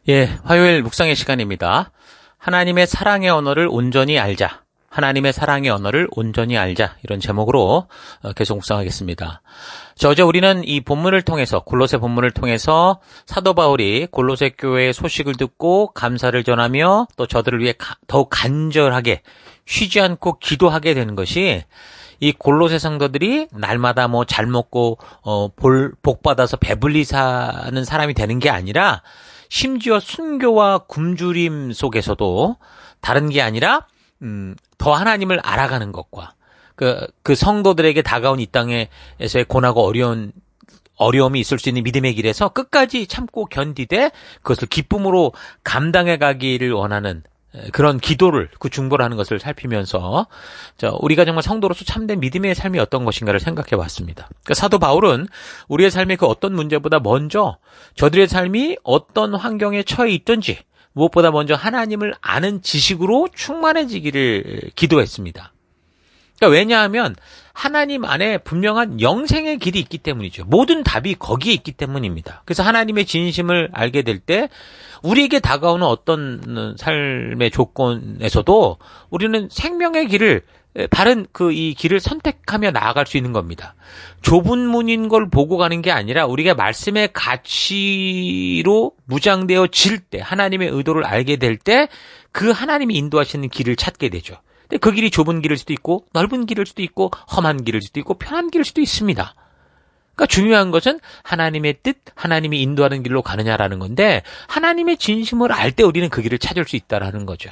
예, 화요일 묵상의 시간입니다. 하나님의 사랑의 언어를 온전히 알자. 하나님의 사랑의 언어를 온전히 알자. 이런 제목으로 계속 묵상하겠습니다. 어제 우리는 이 본문을 통해서, 골로새 본문을 통해서 사도 바울이 골로새 교회의 소식을 듣고 감사를 전하며 또 저들을 위해 더욱 간절하게 쉬지 않고 기도하게 되는 것이 이 골로새 성도들이 날마다 잘 먹고 복 받아서 배불리 사는 사람이 되는 게 아니라 심지어 순교와 굶주림 속에서도 다른 게 아니라 더 하나님을 알아가는 것과 그 성도들에게 다가온 이 땅에서의 고난하고 어려움이 있을 수 있는 믿음의 길에서 끝까지 참고 견디되 그것을 기쁨으로 감당해 가기를 원하는 그런 기도를, 그 중보를 하는 것을 살피면서 우리가 정말 성도로서 참된 믿음의 삶이 어떤 것인가를 생각해 봤습니다. 그러니까 사도 바울은 우리의 삶의 그 어떤 문제보다 먼저 저들의 삶이 어떤 환경에 처해 있든지 무엇보다 먼저 하나님을 아는 지식으로 충만해지기를 기도했습니다. 그러니까 왜냐하면 하나님 안에 분명한 영생의 길이 있기 때문이죠. 모든 답이 거기에 있기 때문입니다. 그래서 하나님의 진심을 알게 될 때 우리에게 다가오는 어떤 삶의 조건에서도 우리는 생명의 길을, 바른 이 길을 선택하며 나아갈 수 있는 겁니다. 좁은 문인 걸 보고 가는 게 아니라 우리가 말씀의 가치로 무장되어 질 때, 하나님의 의도를 알게 될 때 그 하나님이 인도하시는 길을 찾게 되죠. 근데 그 길이 좁은 길일 수도 있고 넓은 길일 수도 있고 험한 길일 수도 있고 편한 길일 수도 있습니다. 그러니까 중요한 것은 하나님의 뜻, 하나님이 인도하는 길로 가느냐라는 건데 하나님의 진심을 알 때 우리는 그 길을 찾을 수 있다라는 거죠.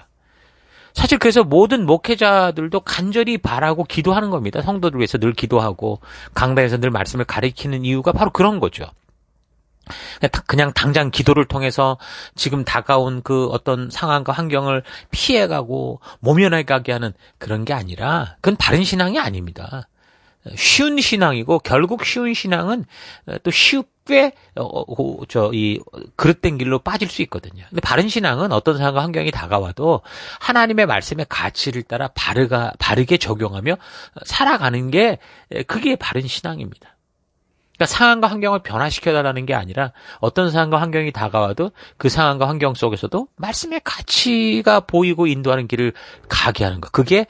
사실 그래서 모든 목회자들도 간절히 바라고 기도하는 겁니다. 성도들 위해서 늘 기도하고 강단에서 늘 말씀을 가르치는 이유가 바로 그런 거죠. 그냥 당장 기도를 통해서 지금 다가온 그 어떤 상황과 환경을 피해가고 모면하게 하는 그런 게 아니라 그건 바른 신앙이 아닙니다. 쉬운 신앙이고 결국 쉬운 신앙은 또 쉽게 이 그릇된 길로 빠질 수 있거든요. 근데 바른 신앙은 어떤 상황과 환경이 다가와도 하나님의 말씀의 가치를 따라 바르게 적용하며 살아가는 게 그게 바른 신앙입니다. 그러니까 상황과 환경을 변화시켜달라는 게 아니라 어떤 상황과 환경이 다가와도 그 상황과 환경 속에서도 말씀의 가치가 보이고 인도하는 길을 가게 하는 것. 그게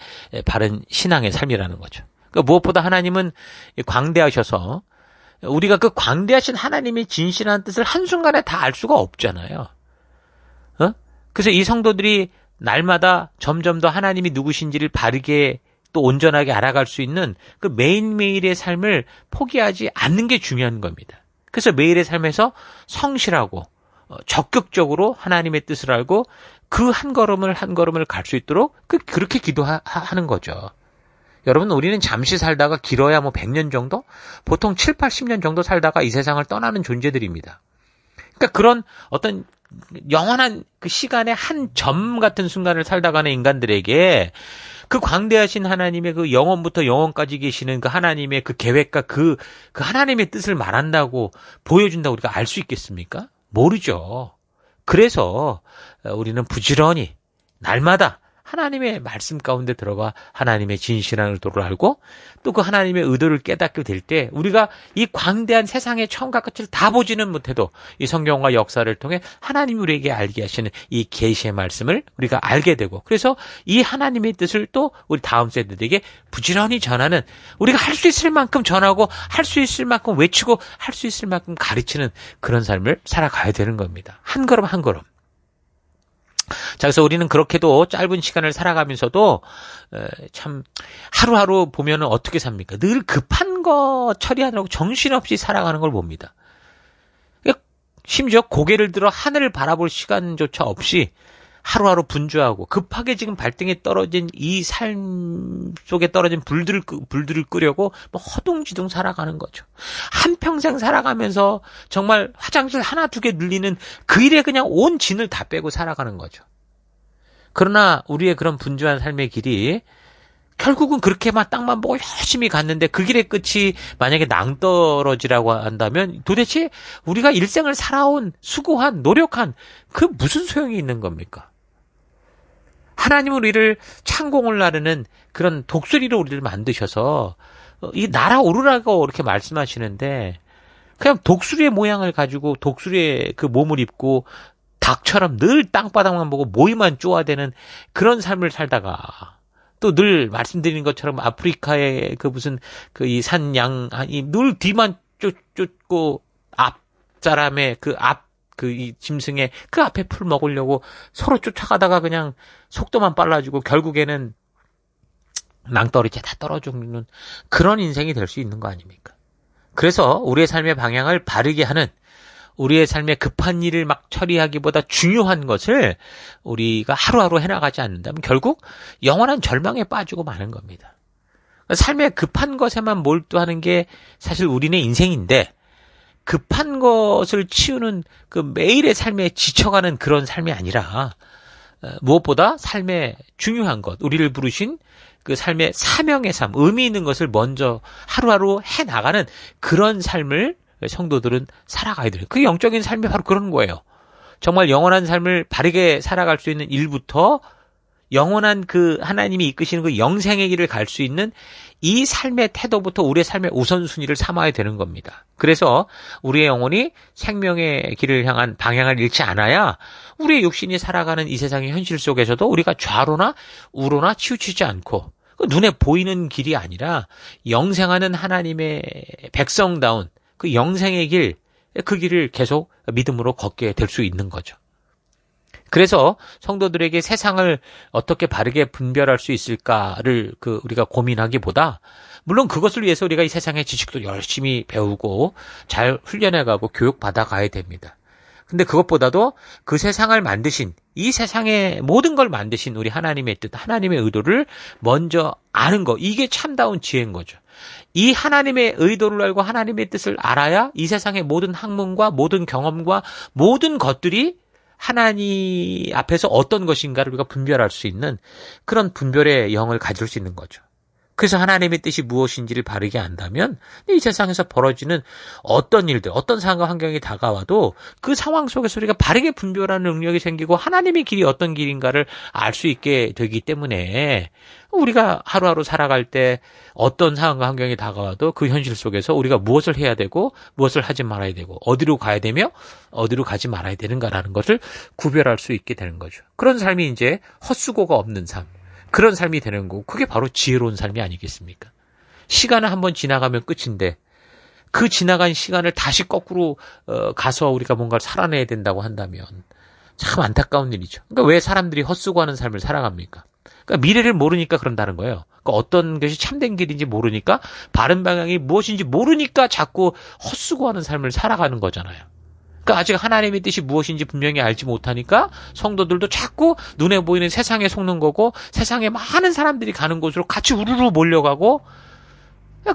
바른 신앙의 삶이라는 거죠. 그러니까 무엇보다 하나님은 광대하셔서 우리가 그 광대하신 하나님의 진실한 뜻을 한순간에 다 알 수가 없잖아요. 그래서 이 성도들이 날마다 점점 더 하나님이 누구신지를 바르게 또 온전하게 알아갈 수 있는 그 매일매일의 삶을 포기하지 않는 게 중요한 겁니다. 그래서 매일의 삶에서 성실하고 적극적으로 하나님의 뜻을 알고 그 한 걸음을 갈 수 있도록 그렇게 기도하는 거죠. 여러분, 우리는 잠시 살다가 길어야 100년 정도? 보통 7, 80년 정도 살다가 이 세상을 떠나는 존재들입니다. 그러니까 그런 어떤 영원한 그 시간의 한 점 같은 순간을 살다가는 인간들에게 그 광대하신 하나님의 그 영원부터 영원까지 계시는 그 하나님의 그 계획과 그 하나님의 뜻을 말한다고 보여준다고 우리가 알 수 있겠습니까? 모르죠. 그래서 우리는 부지런히 날마다 하나님의 말씀 가운데 들어가 하나님의 진실한 의도를 알고 또 그 하나님의 의도를 깨닫게 될 때 우리가 이 광대한 세상의 처음과 끝을 다 보지는 못해도 이 성경과 역사를 통해 하나님이 우리에게 알게 하시는 이 계시의 말씀을 우리가 알게 되고 그래서 이 하나님의 뜻을 또 우리 다음 세대들에게 부지런히 전하는 우리가 할 수 있을 만큼 전하고 할 수 있을 만큼 외치고 할 수 있을 만큼 가르치는 그런 삶을 살아가야 되는 겁니다. 한 걸음 한 걸음. 자, 그래서 우리는 그렇게도 짧은 시간을 살아가면서도 참 하루하루 보면은 어떻게 삽니까? 늘 급한 거 처리하느라고 정신없이 살아가는 걸 봅니다. 심지어 고개를 들어 하늘을 바라볼 시간조차 없이 하루하루 분주하고 급하게 지금 발등에 떨어진 이 삶 속에 떨어진 불들을 끄려고 허둥지둥 살아가는 거죠. 한평생 살아가면서 정말 화장실 하나 두 개 늘리는 그 일에 그냥 온 진을 다 빼고 살아가는 거죠. 그러나 우리의 그런 분주한 삶의 길이 결국은 그렇게만 땅만 보고 열심히 갔는데 그 길의 끝이 만약에 낭떠러지라고 한다면 도대체 우리가 일생을 살아온 수고한 노력한 그 무슨 소용이 있는 겁니까? 하나님은 우리를 창공을 나르는 그런 독수리로 우리를 만드셔서 이 날아오르라고 이렇게 말씀하시는데 그냥 독수리의 모양을 가지고 독수리의 그 몸을 입고 닭처럼 늘 땅바닥만 보고 모이만 쪼아대는 그런 삶을 살다가 또 늘 말씀드린 것처럼 아프리카의 그 무슨 그 이 산양이 늘 뒤만 쫓고 앞 사람의 이 짐승의 그 앞에 풀 먹으려고 서로 쫓아가다가 그냥 속도만 빨라지고 결국에는 낭떠러지에 다 떨어지는 그런 인생이 될 수 있는 거 아닙니까? 그래서 우리의 삶의 방향을 바르게 하는 우리의 삶의 급한 일을 막 처리하기보다 중요한 것을 우리가 하루하루 해나가지 않는다면 결국 영원한 절망에 빠지고 마는 겁니다. 삶의 급한 것에만 몰두하는 게 사실 우리네 인생인데 급한 것을 치우는 그 매일의 삶에 지쳐가는 그런 삶이 아니라 무엇보다 삶의 중요한 것, 우리를 부르신 그 삶의 사명의 삶, 의미 있는 것을 먼저 하루하루 해나가는 그런 삶을 성도들은 살아가야 돼요. 그 영적인 삶이 바로 그런 거예요. 정말 영원한 삶을 바르게 살아갈 수 있는 일부터 영원한 그 하나님이 이끄시는 그 영생의 길을 갈 수 있는 이 삶의 태도부터 우리의 삶의 우선순위를 삼아야 되는 겁니다. 그래서 우리의 영혼이 생명의 길을 향한 방향을 잃지 않아야 우리의 육신이 살아가는 이 세상의 현실 속에서도 우리가 좌로나 우로나 치우치지 않고 눈에 보이는 길이 아니라 영생하는 하나님의 백성다운 그 영생의 길, 그 길을 계속 믿음으로 걷게 될 수 있는 거죠. 그래서 성도들에게 세상을 어떻게 바르게 분별할 수 있을까를 우리가 고민하기보다 물론 그것을 위해서 우리가 이 세상의 지식도 열심히 배우고 잘 훈련해가고 교육받아 가야 됩니다. 근데 그것보다도 그 세상을 만드신 이 세상의 모든 걸 만드신 우리 하나님의 뜻, 하나님의 의도를 먼저 아는 거, 이게 참다운 지혜인 거죠. 이 하나님의 의도를 알고 하나님의 뜻을 알아야 이 세상의 모든 학문과 모든 경험과 모든 것들이 하나님 앞에서 어떤 것인가를 우리가 분별할 수 있는 그런 분별의 영을 가질 수 있는 거죠. 그래서 하나님의 뜻이 무엇인지를 바르게 안다면 이 세상에서 벌어지는 어떤 일들, 어떤 상황과 환경이 다가와도 그 상황 속에서 우리가 바르게 분별하는 능력이 생기고 하나님의 길이 어떤 길인가를 알 수 있게 되기 때문에 우리가 하루하루 살아갈 때 어떤 상황과 환경이 다가와도 그 현실 속에서 우리가 무엇을 해야 되고 무엇을 하지 말아야 되고 어디로 가야 되며 어디로 가지 말아야 되는가라는 것을 구별할 수 있게 되는 거죠. 그런 삶이 이제 헛수고가 없는 삶. 그런 삶이 되는 거고 그게 바로 지혜로운 삶이 아니겠습니까? 시간은 한번 지나가면 끝인데 그 지나간 시간을 다시 거꾸로 가서 우리가 뭔가를 살아내야 된다고 한다면 참 안타까운 일이죠. 그러니까 왜 사람들이 헛수고하는 삶을 살아갑니까? 그러니까 미래를 모르니까 그런다는 거예요. 그러니까 어떤 것이 참된 길인지 모르니까 바른 방향이 무엇인지 모르니까 자꾸 헛수고하는 삶을 살아가는 거잖아요. 그러니까 아직 하나님의 뜻이 무엇인지 분명히 알지 못하니까 성도들도 자꾸 눈에 보이는 세상에 속는 거고 세상에 많은 사람들이 가는 곳으로 같이 우르르 몰려가고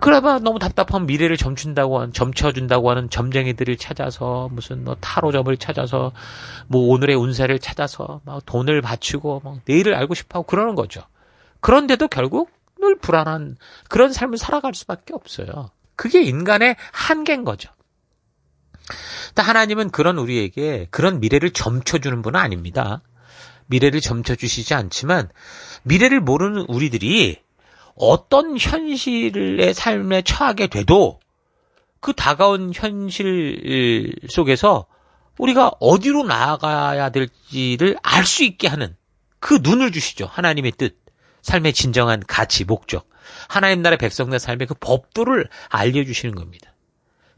그러다 너무 답답하면 미래를 점쳐준다고 하는 점쟁이들을 찾아서 무슨 타로점을 찾아서 오늘의 운세를 찾아서 막 돈을 바치고 막 내일을 알고 싶어하고 그러는 거죠. 그런데도 결국 늘 불안한 그런 삶을 살아갈 수밖에 없어요. 그게 인간의 한계인 거죠. 하나님은 그런 우리에게 그런 미래를 점쳐주는 분은 아닙니다. 미래를 점쳐주시지 않지만 미래를 모르는 우리들이 어떤 현실의 삶에 처하게 돼도 그 다가온 현실 속에서 우리가 어디로 나아가야 될지를 알 수 있게 하는 그 눈을 주시죠. 하나님의 뜻, 삶의 진정한 가치, 목적, 하나님 나라의 백성들의 삶의 그 법도를 알려주시는 겁니다.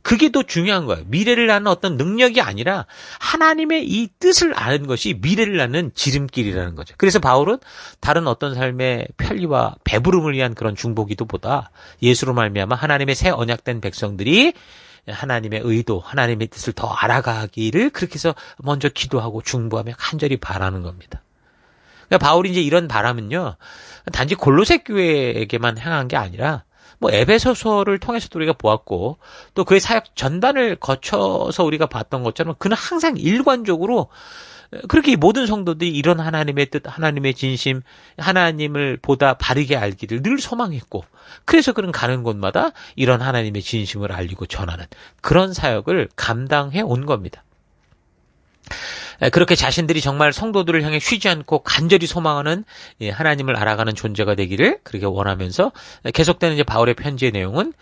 그게 더 중요한 거예요. 미래를 아는 어떤 능력이 아니라 하나님의 이 뜻을 아는 것이 미래를 아는 지름길이라는 거죠. 그래서 바울은 다른 어떤 삶의 편리와 배부름을 위한 그런 중보기도보다 예수로 말미암아 하나님의 새 언약된 백성들이 하나님의 의도, 하나님의 뜻을 더 알아가기를 그렇게 해서 먼저 기도하고 중보하며 간절히 바라는 겁니다. 그러니까 바울이 이제 이런 바람은요, 단지 골로새 교회에게만 향한 게 아니라 에베소서를 통해서도 우리가 보았고 또 그의 사역 전단을 거쳐서 우리가 봤던 것처럼 그는 항상 일관적으로 그렇게 모든 성도들이 이런 하나님의 뜻, 하나님의 진심, 하나님을 보다 바르게 알기를 늘 소망했고 그래서 그는 가는 곳마다 이런 하나님의 진심을 알리고 전하는 그런 사역을 감당해 온 겁니다. 그렇게 자신들이 정말 성도들을 향해 쉬지 않고 간절히 소망하는 하나님을 알아가는 존재가 되기를 그렇게 원하면서 계속되는 이제 바울의 편지의 내용은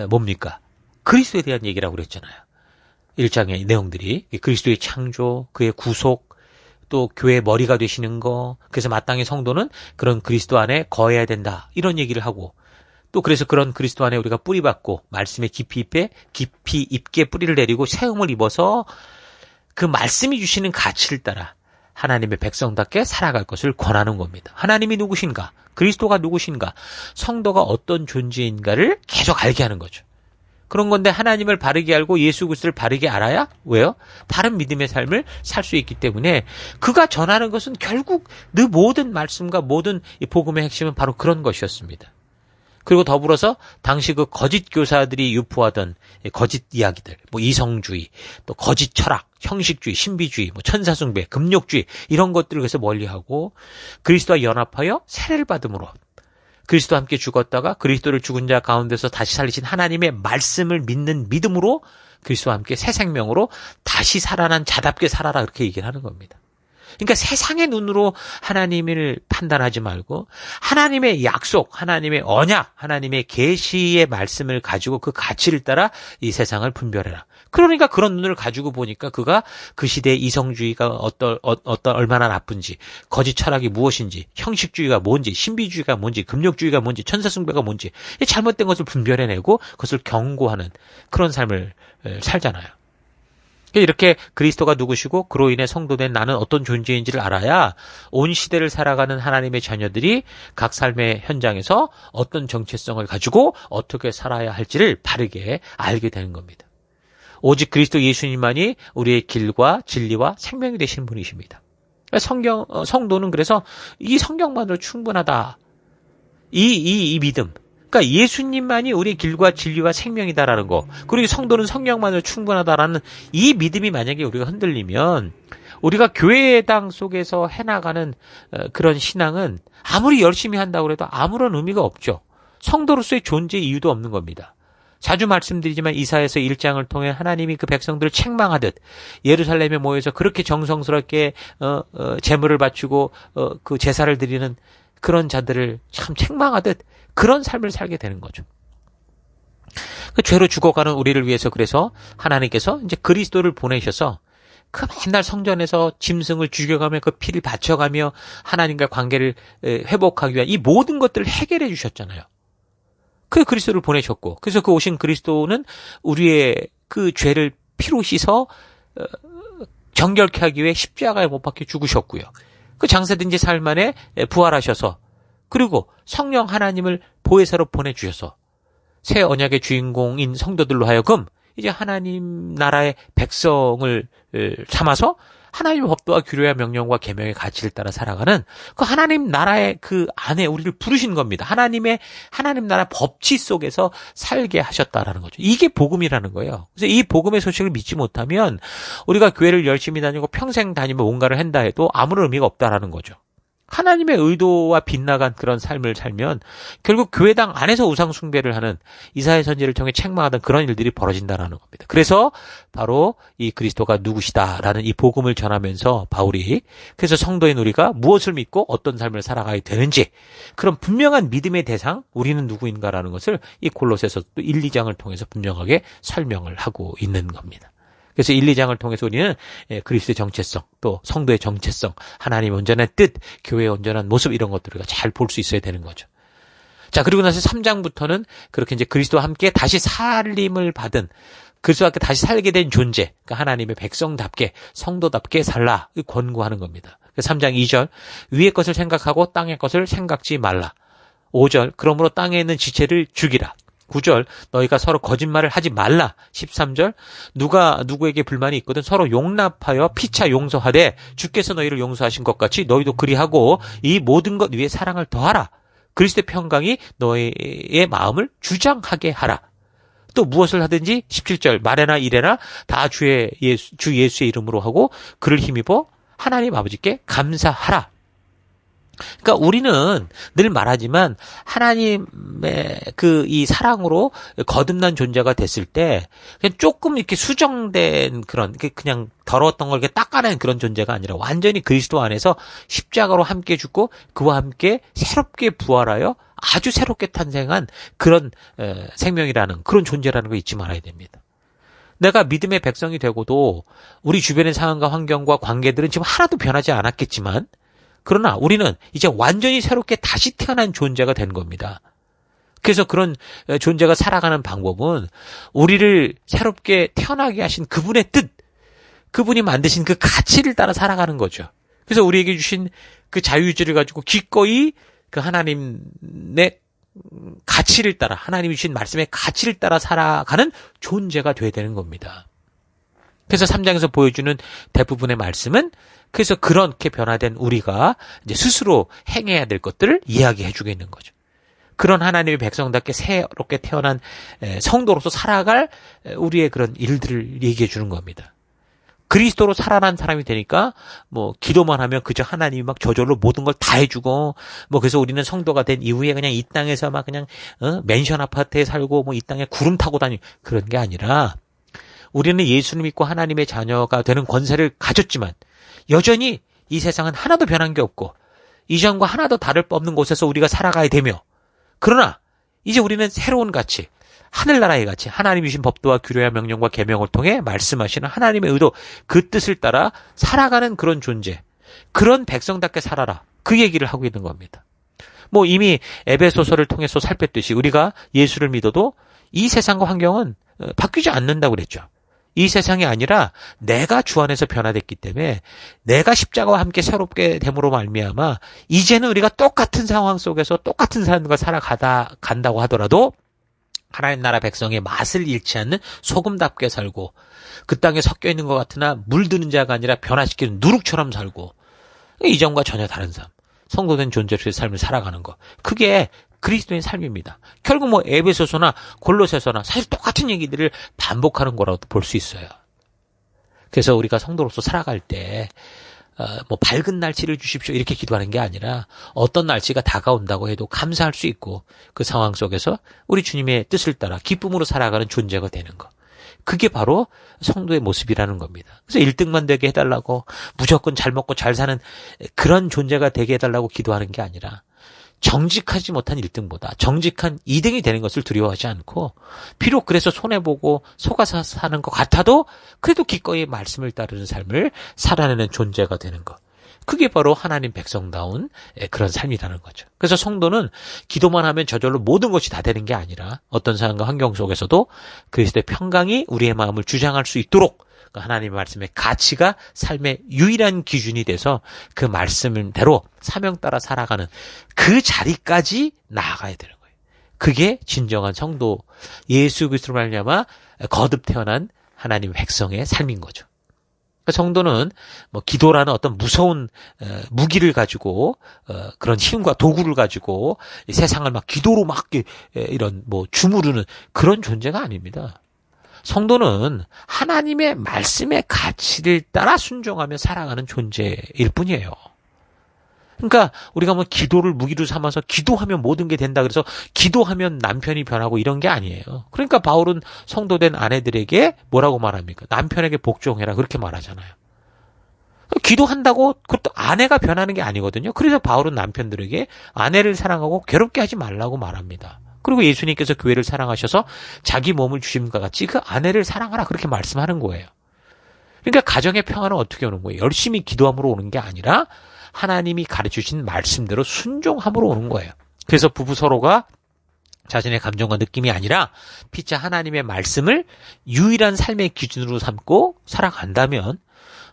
뭡니까? 그리스도에 대한 얘기라고 그랬잖아요. 1장의 내용들이 그리스도의 창조, 그의 구속, 또 교회의 머리가 되시는 거, 그래서 마땅히 성도는 그런 그리스도 안에 거해야 된다, 이런 얘기를 하고, 또 그래서 그런 그리스도 안에 우리가 뿌리박고 말씀에 깊이 있게 뿌리를 내리고 세움을 입어서 그 말씀이 주시는 가치를 따라 하나님의 백성답게 살아갈 것을 권하는 겁니다. 하나님이 누구신가? 그리스도가 누구신가? 성도가 어떤 존재인가를 계속 알게 하는 거죠. 그런 건데 하나님을 바르게 알고 예수 그리스도를 바르게 알아야 왜요? 바른 믿음의 삶을 살 수 있기 때문에 그가 전하는 것은 결국 그 모든 말씀과 모든 이 복음의 핵심은 바로 그런 것이었습니다. 그리고 더불어서 당시 그 거짓 교사들이 유포하던 거짓 이야기들, 뭐 이성주의, 또 거짓 철학, 형식주의, 신비주의, 뭐 천사숭배, 금욕주의 이런 것들을 그래서 멀리하고 그리스도와 연합하여 세례를 받음으로 그리스도와 함께 죽었다가 그리스도를 죽은 자 가운데서 다시 살리신 하나님의 말씀을 믿는 믿음으로 그리스도와 함께 새 생명으로 다시 살아난 자답게 살아라, 그렇게 얘기를 하는 겁니다. 그러니까 세상의 눈으로 하나님을 판단하지 말고 하나님의 약속, 하나님의 언약, 하나님의 계시의 말씀을 가지고 그 가치를 따라 이 세상을 분별해라. 그러니까 그런 눈을 가지고 보니까 그가 그 시대의 이성주의가 얼마나 나쁜지, 거짓 철학이 무엇인지, 형식주의가 뭔지, 신비주의가 뭔지, 금욕주의가 뭔지, 천사숭배가 뭔지 잘못된 것을 분별해내고 그것을 경고하는 그런 삶을 살잖아요. 이렇게 그리스도가 누구시고 그로 인해 성도된 나는 어떤 존재인지를 알아야 온 시대를 살아가는 하나님의 자녀들이 각 삶의 현장에서 어떤 정체성을 가지고 어떻게 살아야 할지를 바르게 알게 되는 겁니다. 오직 그리스도 예수님만이 우리의 길과 진리와 생명이 되신 분이십니다. 성도는 그래서 이 성경만으로 충분하다. 이 믿음. 그러니까 예수님만이 우리의 길과 진리와 생명이다라는 거, 그리고 성도는 성령만으로 충분하다라는 이 믿음이 만약에 우리가 흔들리면 우리가 교회당 속에서 해나가는 그런 신앙은 아무리 열심히 한다고 해도 아무런 의미가 없죠. 성도로서의 존재 이유도 없는 겁니다. 자주 말씀드리지만 이사야서 1장을 통해 하나님이 그 백성들을 책망하듯 예루살렘에 모여서 그렇게 정성스럽게 제물을 바치고 그 제사를 드리는 그런 자들을 참 책망하듯 그런 삶을 살게 되는 거죠. 그 죄로 죽어가는 우리를 위해서 그래서 하나님께서 이제 그리스도를 보내셔서 그 맨날 성전에서 짐승을 죽여가며 그 피를 바쳐가며 하나님과 관계를 회복하기 위한 이 모든 것들을 해결해 주셨잖아요. 그 그리스도를 보내셨고, 그래서 그 오신 그리스도는 우리의 그 죄를 피로 씻어 정결케 하기 위해 십자가에 못 박혀 죽으셨고요. 그 장세된 지 사흘 만에 부활하셔서, 그리고 성령 하나님을 보혜사로 보내주셔서 새 언약의 주인공인 성도들로 하여금 이제 하나님 나라의 백성을 삼아서 하나님의 법도와 규례와 명령과 계명의 가치를 따라 살아가는 그 하나님 나라의 그 안에 우리를 부르신 겁니다. 하나님 나라 법치 속에서 살게 하셨다라는 거죠. 이게 복음이라는 거예요. 그래서 이 복음의 소식을 믿지 못하면 우리가 교회를 열심히 다니고 평생 다니며 뭔가를 한다 해도 아무런 의미가 없다라는 거죠. 하나님의 의도와 빗나간 그런 삶을 살면 결국 교회당 안에서 우상 숭배를 하는 이사야 선지를 통해 책망하던 그런 일들이 벌어진다라는 겁니다. 그래서 바로 이 그리스도가 누구시다라는 이 복음을 전하면서 바울이 그래서 성도인 우리가 무엇을 믿고 어떤 삶을 살아가야 되는지 그런 분명한 믿음의 대상 우리는 누구인가라는 것을 이 골로새서 또 1, 2장을 통해서 분명하게 설명을 하고 있는 겁니다. 그래서 1, 2장을 통해서 우리는 그리스도의 정체성, 또 성도의 정체성, 하나님의 온전한 뜻, 교회의 온전한 모습 이런 것들을 잘 볼 수 있어야 되는 거죠. 자, 그리고 나서 3장부터는 그렇게 이제 그리스도와 함께 다시 살림을 받은 그리스도와 함께 다시 살게 된 존재, 그러니까 하나님의 백성답게 성도답게 살라 권고하는 겁니다. 3장 2절 위의 것을 생각하고 땅의 것을 생각지 말라. 5절 그러므로 땅에 있는 지체를 죽이라. 9절 너희가 서로 거짓말을 하지 말라. 13절 누가 누구에게 불만이 있거든 서로 용납하여 피차 용서하되 주께서 너희를 용서하신 것 같이 너희도 그리하고 이 모든 것 위에 사랑을 더하라. 그리스도의 평강이 너희의 마음을 주장하게 하라. 또 무엇을 하든지 17절 말에나 이래나 다 주 예수의 이름으로 하고 그를 힘입어 하나님 아버지께 감사하라. 그러니까 우리는 늘 말하지만 하나님의 이 사랑으로 거듭난 존재가 됐을 때 그냥 조금 이렇게 수정된 그런 그냥 더러웠던 걸 이렇게 닦아낸 그런 존재가 아니라 완전히 그리스도 안에서 십자가로 함께 죽고 그와 함께 새롭게 부활하여 아주 새롭게 탄생한 그런 생명이라는 그런 존재라는 거 잊지 말아야 됩니다. 내가 믿음의 백성이 되고도 우리 주변의 상황과 환경과 관계들은 지금 하나도 변하지 않았겠지만, 그러나 우리는 이제 완전히 새롭게 다시 태어난 존재가 된 겁니다. 그래서 그런 존재가 살아가는 방법은 우리를 새롭게 태어나게 하신 그분의 뜻, 그분이 만드신 그 가치를 따라 살아가는 거죠. 그래서 우리에게 주신 그 자유의지를 가지고 기꺼이 그 하나님의 가치를 따라, 하나님이 주신 말씀의 가치를 따라 살아가는 존재가 되어야 되는 겁니다. 그래서 3장에서 보여주는 대부분의 말씀은 그래서 그렇게 변화된 우리가 이제 스스로 행해야 될 것들을 이야기해 주고 있는 거죠. 그런 하나님의 백성답게 새롭게 태어난 성도로서 살아갈 우리의 그런 일들을 얘기해 주는 겁니다. 그리스도로 살아난 사람이 되니까 뭐 기도만 하면 그저 하나님이 막 저절로 모든 걸 다 해주고 뭐 그래서 우리는 성도가 된 이후에 그냥 이 땅에서 막 그냥 맨션 아파트에 살고 뭐 이 땅에 구름 타고 다니고 그런 게 아니라 우리는 예수를 믿고 하나님의 자녀가 되는 권세를 가졌지만 여전히 이 세상은 하나도 변한 게 없고 이전과 하나도 다를 바 없는 곳에서 우리가 살아가야 되며 그러나 이제 우리는 새로운 가치 하늘나라의 가치, 하나님이 주신 법도와 규례와 명령과 계명을 통해 말씀하시는 하나님의 의도, 그 뜻을 따라 살아가는 그런 존재, 그런 백성답게 살아라. 그 얘기를 하고 있는 겁니다. 뭐 이미 에베소서를 통해서 살폈듯이 우리가 예수를 믿어도 이 세상과 환경은 바뀌지 않는다고 그랬죠. 이 세상이 아니라 내가 주 안에서 변화됐기 때문에 내가 십자가와 함께 새롭게 됨으로 말미암아 이제는 우리가 똑같은 상황 속에서 똑같은 삶과 살아간다고 하더라도 하나님 나라 백성의 맛을 잃지 않는 소금답게 살고 그 땅에 섞여 있는 것 같으나 물드는 자가 아니라 변화시키는 누룩처럼 살고 이전과 전혀 다른 삶, 성도된 존재로서의 삶을 살아가는 것. 그게 그리스도인 삶입니다. 결국 뭐 에베소서나 골로새서나 사실 똑같은 얘기들을 반복하는 거라고 볼 수 있어요. 그래서 우리가 성도로서 살아갈 때 뭐 밝은 날씨를 주십시오 이렇게 기도하는 게 아니라 어떤 날씨가 다가온다고 해도 감사할 수 있고 그 상황 속에서 우리 주님의 뜻을 따라 기쁨으로 살아가는 존재가 되는 것. 그게 바로 성도의 모습이라는 겁니다. 그래서 1등만 되게 해달라고 무조건 잘 먹고 잘 사는 그런 존재가 되게 해달라고 기도하는 게 아니라 정직하지 못한 1등보다 정직한 2등이 되는 것을 두려워하지 않고 비록 그래서 손해보고 속아서 사는 것 같아도 그래도 기꺼이 말씀을 따르는 삶을 살아내는 존재가 되는 것. 그게 바로 하나님 백성다운 그런 삶이라는 거죠. 그래서 성도는 기도만 하면 저절로 모든 것이 다 되는 게 아니라 어떤 상황과 환경 속에서도 그리스도의 평강이 우리의 마음을 주장할 수 있도록 하나님의 말씀의 가치가 삶의 유일한 기준이 돼서 그 말씀대로 사명 따라 살아가는 그 자리까지 나아가야 되는 거예요. 그게 진정한 성도, 예수 그리스도로 말미암아 거듭 태어난 하나님의 백성의 삶인 거죠. 성도는 뭐 기도라는 어떤 무서운 무기를 가지고 그런 힘과 도구를 가지고 세상을 막 기도로 막 이런 뭐 주무르는 그런 존재가 아닙니다. 성도는 하나님의 말씀의 가치를 따라 순종하며 살아가는 존재일 뿐이에요. 그러니까 우리가 뭐 기도를 무기로 삼아서 기도하면 모든 게 된다 그래서 기도하면 남편이 변하고 이런 게 아니에요. 그러니까 바울은 성도된 아내들에게 뭐라고 말합니까? 남편에게 복종해라 그렇게 말하잖아요. 기도한다고 그것도 아내가 변하는 게 아니거든요. 그래서 바울은 남편들에게 아내를 사랑하고 괴롭게 하지 말라고 말합니다. 그리고 예수님께서 교회를 사랑하셔서 자기 몸을 주심과 같이 그 아내를 사랑하라 그렇게 말씀하는 거예요. 그러니까 가정의 평화는 어떻게 오는 거예요? 열심히 기도함으로 오는 게 아니라 하나님이 가르쳐주신 말씀대로 순종함으로 오는 거예요. 그래서 부부 서로가 자신의 감정과 느낌이 아니라 피차 하나님의 말씀을 유일한 삶의 기준으로 삼고 살아간다면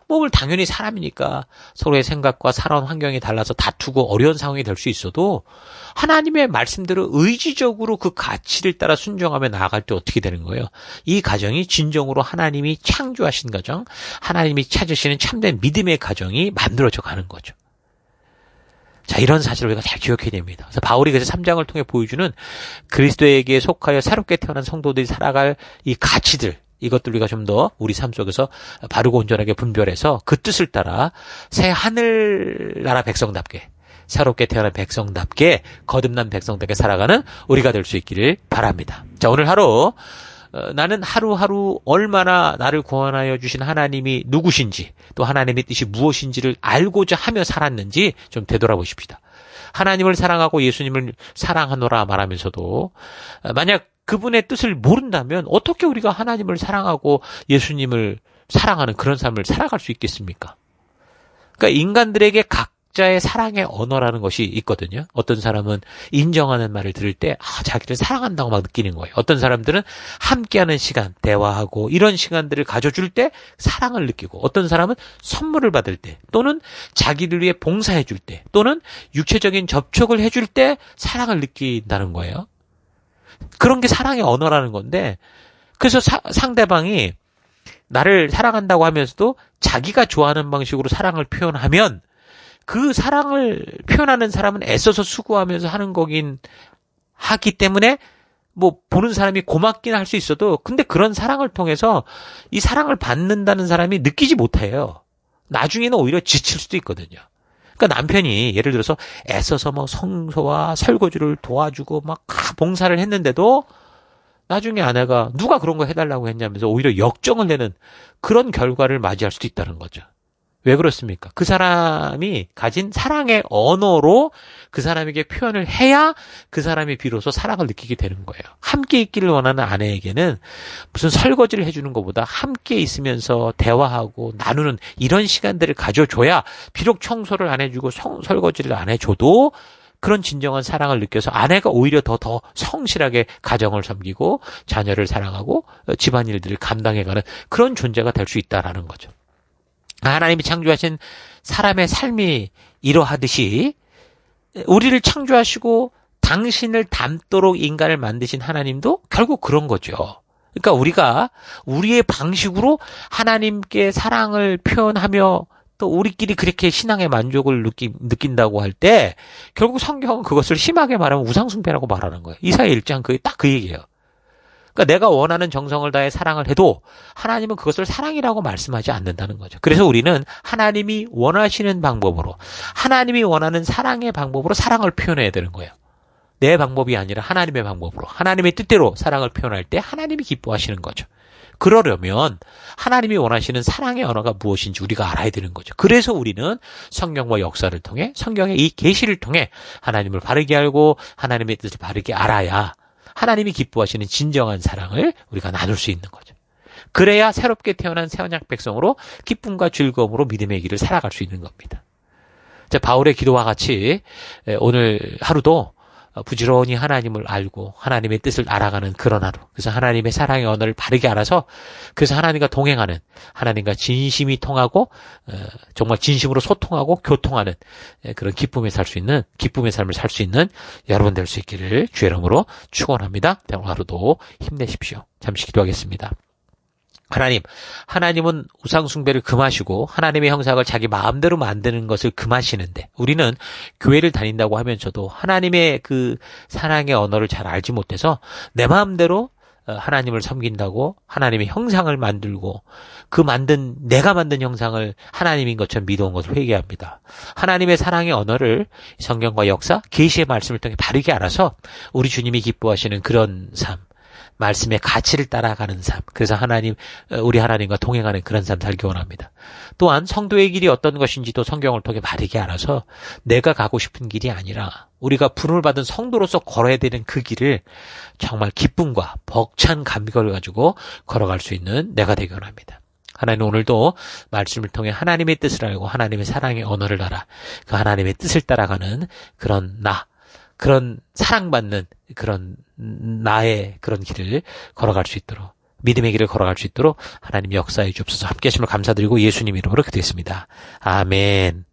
몸을 당연히 사람이니까 서로의 생각과 살아온 환경이 달라서 다투고 어려운 상황이 될 수 있어도 하나님의 말씀대로 의지적으로 그 가치를 따라 순종하며 나아갈 때 어떻게 되는 거예요? 이 가정이 진정으로 하나님이 창조하신 가정, 하나님이 찾으시는 참된 믿음의 가정이 만들어져 가는 거죠. 자, 이런 사실을 우리가 잘 기억해야 됩니다. 그래서 바울이 그래서 3장을 통해 보여주는 그리스도에게 속하여 새롭게 태어난 성도들이 살아갈 이 가치들, 이것들 우리가 좀 더 우리 삶 속에서 바르고 온전하게 분별해서 그 뜻을 따라 새 하늘나라 백성답게 새롭게 태어난 백성답게 거듭난 백성답게 살아가는 우리가 될 수 있기를 바랍니다. 자, 오늘 하루 나는 하루하루 얼마나 나를 구원하여 주신 하나님이 누구신지 또 하나님의 뜻이 무엇인지를 알고자 하며 살았는지 좀 되돌아보십시다. 하나님을 사랑하고 예수님을 사랑하노라 말하면서도 만약 그분의 뜻을 모른다면 어떻게 우리가 하나님을 사랑하고 예수님을 사랑하는 그런 삶을 살아갈 수 있겠습니까? 그러니까 인간들에게 각자의 사랑의 언어라는 것이 있거든요. 어떤 사람은 인정하는 말을 들을 때 자기를 사랑한다고 막 느끼는 거예요. 어떤 사람들은 함께하는 시간, 대화하고 이런 시간들을 가져줄 때 사랑을 느끼고 어떤 사람은 선물을 받을 때 또는 자기를 위해 봉사해 줄 때 또는 육체적인 접촉을 해줄 때 사랑을 느낀다는 거예요. 그런 게 사랑의 언어라는 건데 그래서 상대방이 나를 사랑한다고 하면서도 자기가 좋아하는 방식으로 사랑을 표현하면 그 사랑을 표현하는 사람은 애써서 수고하면서 하는 거긴 하기 때문에 뭐 보는 사람이 고맙긴 할 수 있어도 근데 그런 사랑을 통해서 이 사랑을 받는다는 사람이 느끼지 못해요. 나중에는 오히려 지칠 수도 있거든요. 그러니까 남편이 예를 들어서 애써서 뭐 청소와 설거지를 도와주고 막 봉사를 했는데도 나중에 아내가 누가 그런 거 해달라고 했냐면서 오히려 역정을 내는 그런 결과를 맞이할 수도 있다는 거죠. 왜 그렇습니까? 그 사람이 가진 사랑의 언어로 그 사람에게 표현을 해야 그 사람이 비로소 사랑을 느끼게 되는 거예요. 함께 있기를 원하는 아내에게는 무슨 설거지를 해주는 것보다 함께 있으면서 대화하고 나누는 이런 시간들을 가져줘야 비록 청소를 안 해주고 설거지를 안 해줘도 그런 진정한 사랑을 느껴서 아내가 오히려 더 성실하게 가정을 섬기고 자녀를 사랑하고 집안일들을 감당해가는 그런 존재가 될 수 있다라는 거죠. 하나님이 창조하신 사람의 삶이 이러하듯이 우리를 창조하시고 당신을 닮도록 인간을 만드신 하나님도 결국 그런 거죠. 그러니까 우리가 우리의 방식으로 하나님께 사랑을 표현하며 또 우리끼리 그렇게 신앙의 만족을 느낀다고 할 때 결국 성경은 그것을 심하게 말하면 우상숭배라고 말하는 거예요. 이사야 1장 딱 그 얘기예요. 그러니까 내가 원하는 정성을 다해 사랑을 해도 하나님은 그것을 사랑이라고 말씀하지 않는다는 거죠. 그래서 우리는 하나님이 원하시는 방법으로 하나님이 원하는 사랑의 방법으로 사랑을 표현해야 되는 거예요. 내 방법이 아니라 하나님의 방법으로 하나님의 뜻대로 사랑을 표현할 때 하나님이 기뻐하시는 거죠. 그러려면 하나님이 원하시는 사랑의 언어가 무엇인지 우리가 알아야 되는 거죠. 그래서 우리는 성경과 역사를 통해 성경의 이 계시를 통해 하나님을 바르게 알고 하나님의 뜻을 바르게 알아야 하나님이 기뻐하시는 진정한 사랑을 우리가 나눌 수 있는 거죠. 그래야 새롭게 태어난 새 언약 백성으로 기쁨과 즐거움으로 믿음의 길을 살아갈 수 있는 겁니다. 자, 바울의 기도와 같이 오늘 하루도 부지런히 하나님을 알고 하나님의 뜻을 알아가는 그런 하루. 그래서 하나님의 사랑의 언어를 바르게 알아서 그래서 하나님과 동행하는 하나님과 진심이 통하고 정말 진심으로 소통하고 교통하는 그런 기쁨의 삶을 살 수 있는 여러분 될 수 있기를 주의 이름으로 축원합니다. 오늘 하루도 힘내십시오. 잠시 기도하겠습니다. 하나님은 우상숭배를 금하시고 하나님의 형상을 자기 마음대로 만드는 것을 금하시는데 우리는 교회를 다닌다고 하면서도 하나님의 그 사랑의 언어를 잘 알지 못해서 내 마음대로 하나님을 섬긴다고 하나님의 형상을 만들고 내가 만든 형상을 하나님인 것처럼 믿어온 것을 회개합니다. 하나님의 사랑의 언어를 성경과 역사, 계시의 말씀을 통해 바르게 알아서 우리 주님이 기뻐하시는 그런 삶, 말씀의 가치를 따라가는 삶. 그래서 우리 하나님과 동행하는 그런 삶 살기 원합니다. 또한 성도의 길이 어떤 것인지도 성경을 통해 바르게 알아서 내가 가고 싶은 길이 아니라 우리가 부름을 받은 성도로서 걸어야 되는 그 길을 정말 기쁨과 벅찬 감격을 가지고 걸어갈 수 있는 내가 되기 원합니다. 하나님 오늘도 말씀을 통해 하나님의 뜻을 알고 하나님의 사랑의 언어를 알아 그 하나님의 뜻을 따라가는 그런 사랑받는 그런 나의 그런 길을 걸어갈 수 있도록 믿음의 길을 걸어갈 수 있도록 하나님 역사해 주옵소서. 함께 하심을 감사드리고 예수님 이름으로 기도했습니다. 아멘.